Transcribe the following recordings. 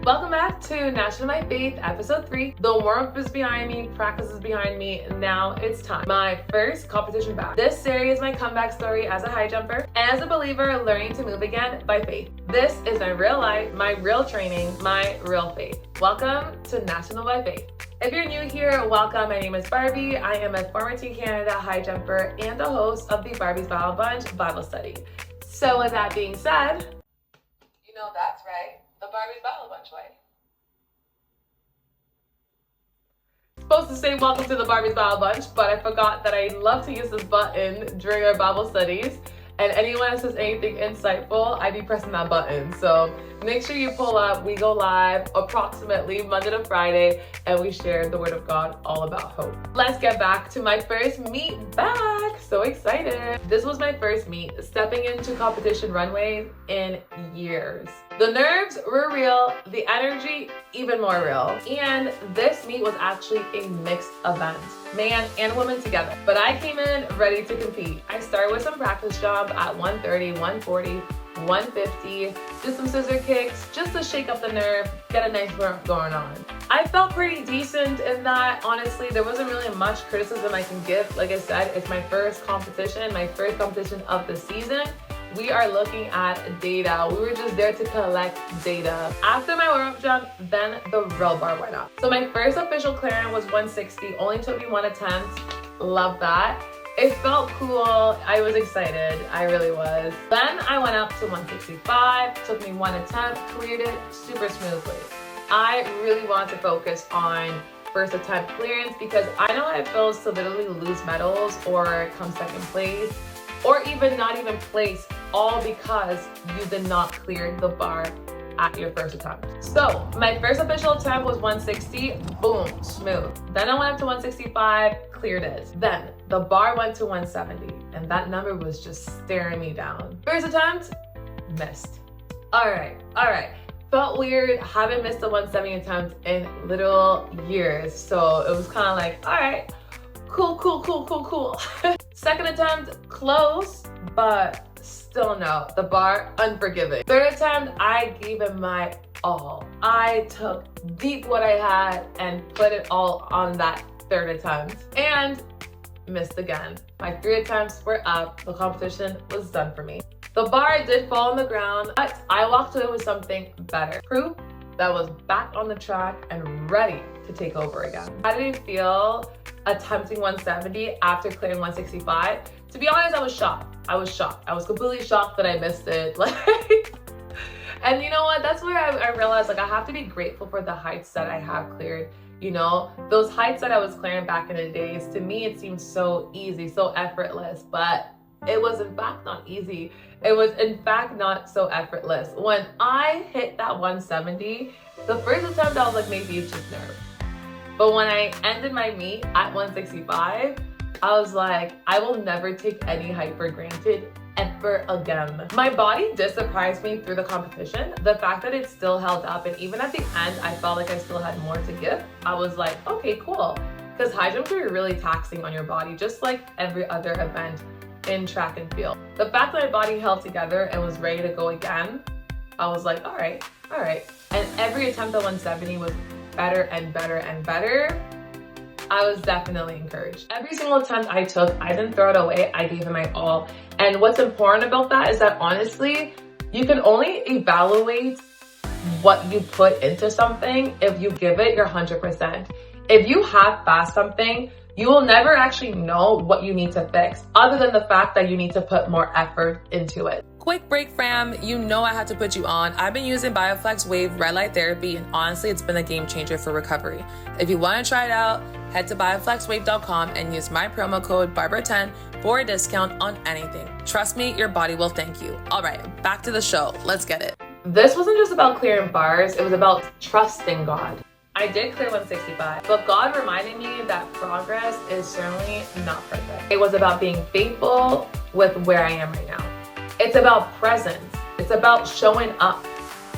Welcome back to National My Faith, episode 3. The warm-up is behind me, practice is behind me, now it's time. My first competition back. This series is my comeback story as a high jumper and as a believer learning to move again by faith. This is my real life, my real training, my real faith. Welcome to National by Faith. If you're new here, welcome. My name is Barbie. I am a former Team Canada high jumper and the host of the Barbie's Bible Bunch Bible study. So with that being said, you know that's right. The Barbie's Bible Bunch way. Supposed to say welcome to the Barbie's Bible Bunch, but I forgot that I love to use this button during our Bible studies. And anyone that says anything insightful, I be pressing that button. So make sure you pull up. We go live approximately Monday to Friday, and we share the Word of God all about hope. Let's get back to my first meet back. So excited. This was my first meet, stepping into competition runways in years. The nerves were real, the energy even more real. And this meet was actually a mixed event, man and woman together. But I came in ready to compete. I started with some practice jump at 130, 140, 150, did some scissor kicks just to shake up the nerve, get a nice warm-up going on. I felt pretty decent in that. Honestly, there wasn't really much criticism I can give. Like I said, it's my first competition of the season. We are looking at data. We were just there to collect data. After my warm-up jump, then the real bar went up. So my first official clearance was 160, only took me one attempt. Love that. It felt cool. I was excited. I really was. Then I went up to 165, took me one attempt, cleared it super smoothly. I really want to focus on first attempt clearance because I know how it feels to literally lose medals or come second place or even not even place, all because you did not clear the bar at your first attempt. So my first official attempt was 160, boom, smooth. Then I went up to 165, cleared it. Then the bar went to 170 and that number was just staring me down. First attempt, missed. All right. Felt weird, haven't missed a 170 attempt in literal years. So it was kind of like, all right, cool. Second attempt, close, but still no. The bar, unforgiving. Third attempt, I gave it my all. I took deep what I had and put it all on that third attempt and missed again. My 3 attempts were up. The competition was done for me. The bar did fall on the ground, but I walked away with something better. Proof that I was back on the track and ready to take over again. How did it feel attempting 170 after clearing 165? To be honest, I was shocked. I was completely shocked that I missed it. And you know what? That's where I realized I have to be grateful for the heights that I have cleared. You know, those heights that I was clearing back in the days, to me, it seemed so easy, so effortless, but it was in fact not easy. It was in fact not so effortless. When I hit that 170, the first attempt I was like, maybe it's just nerve. But when I ended my meet at 165, I was like, I will never take any height for granted ever again. My body did surprise me through the competition. The fact that it still held up, and even at the end, I felt like I still had more to give. I was like, okay, cool. Because high jumps are really taxing on your body, just like every other event in track and field. The fact that my body held together and was ready to go again, I was like, all right. And every attempt at 170 was better and better. I was definitely encouraged. Every single attempt I took, I didn't throw it away. I gave it my all. And what's important about that is that honestly, you can only evaluate what you put into something if you give it your 100%. If you half-pass something, you will never actually know what you need to fix, other than the fact that you need to put more effort into it. Quick break, fam. You know I had to put you on. I've been using BioFlex Wave red light therapy, and honestly, it's been a game changer for recovery. If you want to try it out, head to bioflexwave.com and use my promo code Barbara10 for a discount on anything. Trust me, your body will thank you. All right, back to the show. Let's get it. This wasn't just about clearing bars. It was about trusting God. I did clear 165, but God reminded me that progress is certainly not perfect. It was about being faithful with where I am right now. It's about presence. It's about showing up,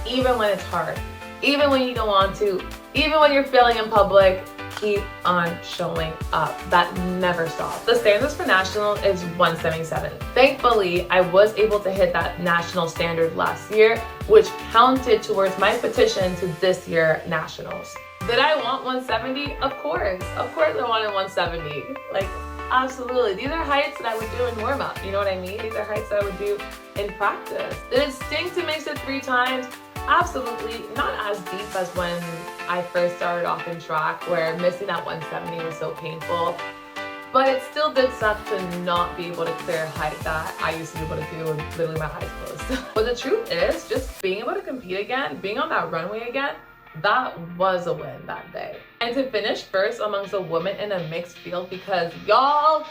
even when it's hard, even when you don't want to, even when you're failing in public, keep on showing up. That never stops. The standards for national is 177. Thankfully, I was able to hit that national standard last year, which counted towards my petition to this year nationals. Did I want 170? Of course I wanted 170. Like, absolutely. These are heights that I would do in warm-up, you know what I mean? These are heights that I would do in practice. Did it sting to miss it 3 times? Absolutely. Not as deep as when I first started off in track, where missing that 170 was so painful. But it still did suck to not be able to clear a height that I used to be able to do with literally my eyes closed. But the truth is, just being able to compete again, being on that runway again, that was a win that day. And to finish first amongst a woman in a mixed field, because y'all,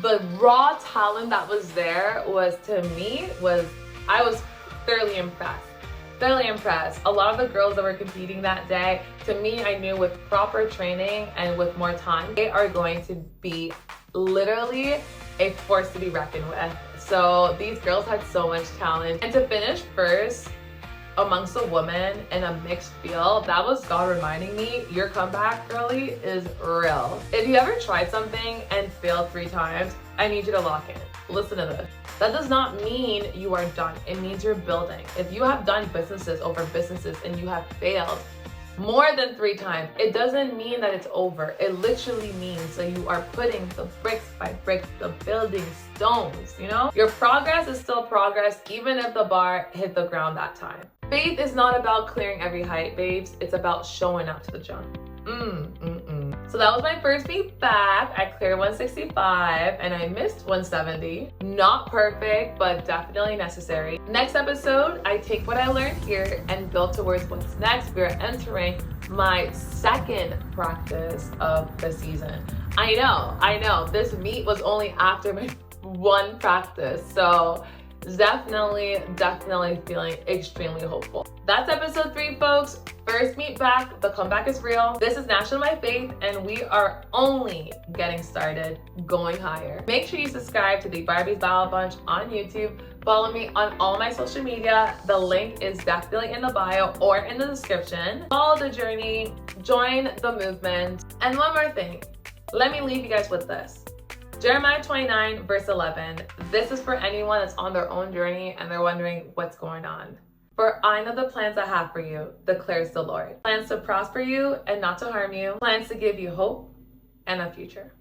the raw talent that was there was, to me, I was thoroughly impressed. A lot of the girls that were competing that day, to me, I knew with proper training and with more time, they are going to be literally a force to be reckoned with. So these girls had so much talent. And to finish first amongst a woman in a mixed field, that was God reminding me, your comeback, girly, is real. If you ever tried something and failed 3 times, I need you to lock in. Listen to this. That does not mean you are done. It means you're building. If you have done businesses over businesses and you have failed more than 3 times, it doesn't mean that it's over. It literally means that you are putting the bricks by bricks, the building stones, you know? Your progress is still progress, even if the bar hit the ground that time. Faith is not about clearing every height, babes. It's about showing up to the jump. So that was my first meet back. I cleared 165 and I missed 170. Not perfect, but definitely necessary. Next episode, I take what I learned here and build towards what's next. We're entering my 2nd practice of the season. I know. This meet was only after my 1 practice. So definitely feeling extremely hopeful. That's episode 3, folks. First meet back, the comeback is real. This is National My Faith, and we are only getting started, going higher. Make sure you subscribe to the Barbie's Battle Bunch on YouTube. Follow me on all my social media. The link is definitely in the bio or in the description. Follow the journey, join the movement. And one more thing, let me leave you guys with this. Jeremiah 29 verse 11. This is for anyone that's on their own journey and they're wondering what's going on. For I know the plans I have for you, declares the Lord. Plans to prosper you and not to harm you. Plans to give you hope and a future.